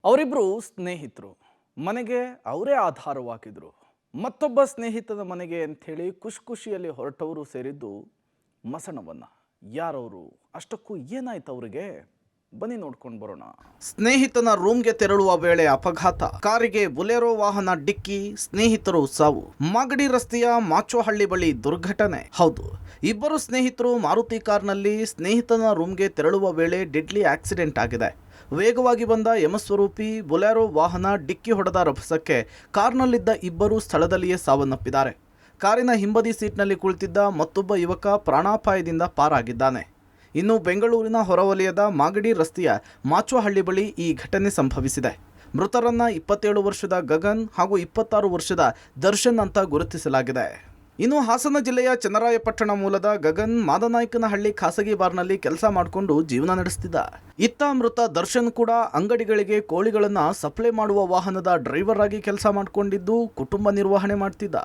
ಅವರಿಬ್ರು ಸ್ನೇಹಿತರು. ಮನೆಗೆ ಅವರೇ ಆಧಾರವಾಗಿದ್ರು. ಮತ್ತೊಬ್ಬ ಸ್ನೇಹಿತನ ಮನೆಗೆ ಅಂಥೇಳಿ ಖುಷಿಯಲ್ಲಿ ಹೊರಟವರು ಸೇರಿದ್ದು ಮಸಣವನ್ನ. ಯಾರವರು? ಅಷ್ಟಕ್ಕೂ ಏನಾಯ್ತು ಅವರಿಗೆ? ಬನ್ನಿ ನೋಡ್ಕೊಂಡು ಬರೋಣ. ಸ್ನೇಹಿತನ ರೂಮ್ಗೆ ತೆರಳುವ ವೇಳೆ ಅಪಘಾತ. ಕಾರಿಗೆ ಬೊಲೆರೋ ವಾಹನ ಡಿಕ್ಕಿ, ಸ್ನೇಹಿತರು ಸಾವು. ಮಾಗಡಿ ರಸ್ತೆಯ ಮಾಚೋಹಳ್ಳಿ ಬಳಿ ದುರ್ಘಟನೆ. ಹೌದು, ಇಬ್ಬರು ಸ್ನೇಹಿತರು ಮಾರುತಿ ಕಾರ್ನಲ್ಲಿ ಸ್ನೇಹಿತನ ರೂಮ್ಗೆ ತೆರಳುವ ವೇಳೆ ಡೆಡ್ಲಿ ಆಕ್ಸಿಡೆಂಟ್ ಆಗಿದೆ. ವೇಗವಾಗಿ ಬಂದ ಯಮಸ್ವರೂಪಿ ಬೊಲೆರೋ ವಾಹನ ಡಿಕ್ಕಿ ಹೊಡೆದ ರಭಸಕ್ಕೆ ಕಾರ್ನಲ್ಲಿದ್ದ ಇಬ್ಬರು ಸ್ಥಳದಲ್ಲಿಯೇ ಸಾವನ್ನಪ್ಪಿದ್ದಾರೆ. ಕಾರಿನ ಹಿಂಬದಿ ಸೀಟ್ನಲ್ಲಿ ಕುಳಿತಿದ್ದ ಮತ್ತೊಬ್ಬ ಯುವಕ ಪ್ರಾಣಾಪಾಯದಿಂದ ಪಾರಾಗಿದ್ದಾನೆ. ಇನ್ನು ಬೆಂಗಳೂರಿನ ಹೊರವಲಯದ ಮಾಗಡಿ ರಸ್ತೆಯ ಮಾಚೋಹಳ್ಳಿ ಬಳಿ ಈ ಘಟನೆ ಸಂಭವಿಸಿದೆ. ಮೃತರನ್ನ 27 ವರ್ಷದ ಗಗನ್ ಹಾಗೂ 26 ವರ್ಷದ ದರ್ಶನ್ ಅಂತ ಗುರುತಿಸಲಾಗಿದೆ. ಇನ್ನು ಹಾಸನ ಜಿಲ್ಲೆಯ ಚನ್ನರಾಯಪಟ್ಟಣ ಮೂಲದ ಗಗನ್ ಮಾದನಾಯಕನಹಳ್ಳಿ ಖಾಸಗಿ ಬಾರ್ನಲ್ಲಿ ಕೆಲಸ ಮಾಡಿಕೊಂಡು ಜೀವನ ನಡೆಸುತ್ತಿದ್ದ. ಇತ್ತ ಮೃತ ದರ್ಶನ್ ಕೂಡ ಅಂಗಡಿಗಳಿಗೆ ಕೋಳಿಗಳನ್ನು ಸಪ್ಲೈ ಮಾಡುವ ವಾಹನದ ಡ್ರೈವರ್ ಆಗಿ ಕೆಲಸ ಮಾಡಿಕೊಂಡಿದ್ದು ಕುಟುಂಬ ನಿರ್ವಹಣೆ ಮಾಡ್ತಿದ್ದ.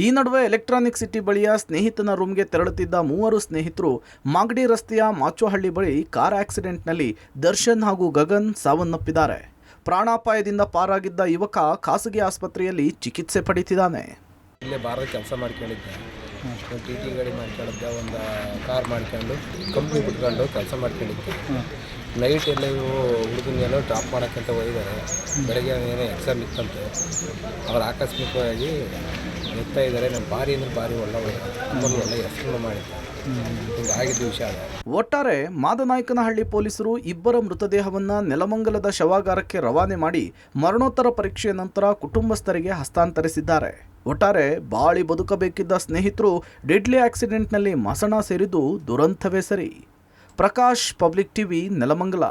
ಈ ನಡುವೆ ಎಲೆಕ್ಟ್ರಾನಿಕ್ ಸಿಟಿ ಬಳಿಯ ಸ್ನೇಹಿತನ ರೂಮ್ಗೆ ತೆರಳುತ್ತಿದ್ದ ಮೂವರು ಸ್ನೇಹಿತರು ಮಾಗಡಿ ರಸ್ತೆಯ ಮಾಚೋಹಳ್ಳಿ ಬಳಿ ಕಾರ್ ಆಕ್ಸಿಡೆಂಟ್ನಲ್ಲಿ ದರ್ಶನ್ ಹಾಗೂ ಗಗನ್ ಸಾವನ್ನಪ್ಪಿದ್ದಾರೆ. ಪ್ರಾಣಾಪಾಯದಿಂದ ಪಾರಾಗಿದ್ದ ಯುವಕ ಖಾಸಗಿ ಆಸ್ಪತ್ರೆಯಲ್ಲಿ ಚಿಕಿತ್ಸೆ ಪಡೆಯುತ್ತಿದ್ದಾನೆ. ಇಲ್ಲೇ ಬಾರದ ಕೆಲಸ ಮಾಡ್ಕೊಂಡಿದ್ದೆ. ಒಂದು ಟಿ ಗಾಡಿ ಮಾಡ್ಕೊಂಡಿದ್ದೆ, ಒಂದು ಕಾರ್ ಮಾಡ್ಕೊಂಡು ಕಂಪ್ನಿ ಬಿಟ್ಕೊಂಡು ಕೆಲಸ ಮಾಡ್ಕೊಂಡಿದ್ದೆ. ನೈಟ್ ಎಲ್ಲರೂ ಹುಡುಗನೇನೋ ಡ್ರಾಪ್ ಮಾಡೋಕ್ಕಂತ ಹೋಗಿದ್ದಾರೆ. ಬೆಳಗ್ಗೆ ಏನೋ ಎಕ್ಸಾಮ್ ಇತ್ತಂತೆ. ಅವ್ರು ಆಕಸ್ಮಿಕವಾಗಿ ಎತ್ತಾ ಇದ್ದಾರೆ. ನಮ್ಮ ಭಾರಿ ಅಂದರೆ ಭಾರಿ ಒಳ್ಳೆ ಹೆಸರು ಮಾಡಿದ್ದೆ. ಹಿಂಗಾಗಿದ್ದು ವಿಷಯ. ಒಟ್ಟಾರೆ ಮಾದನಾಯಕನಹಳ್ಳಿ ಪೊಲೀಸರು ಇಬ್ಬರ ಮೃತದೇಹವನ್ನು ನೆಲಮಂಗಲದ ಶವಾಗಾರಕ್ಕೆ ರವಾನೆ ಮಾಡಿ ಮರಣೋತ್ತರ ಪರೀಕ್ಷೆಯ ನಂತರ ಕುಟುಂಬಸ್ಥರಿಗೆ ಹಸ್ತಾಂತರಿಸಿದ್ದಾರೆ. ಒಟ್ಟಾರೆ ಬಾಳಿ ಬದುಕಬೇಕಿದ್ದ ಸ್ನೇಹಿತರು ಡೆಡ್ಲಿ ಆಕ್ಸಿಡೆಂಟ್ನಲ್ಲಿ ಮಸಣ ಸೇರಿದ್ದು ದುರಂತವೇ ಸರಿ. Prakash, public TV, Nelamangala.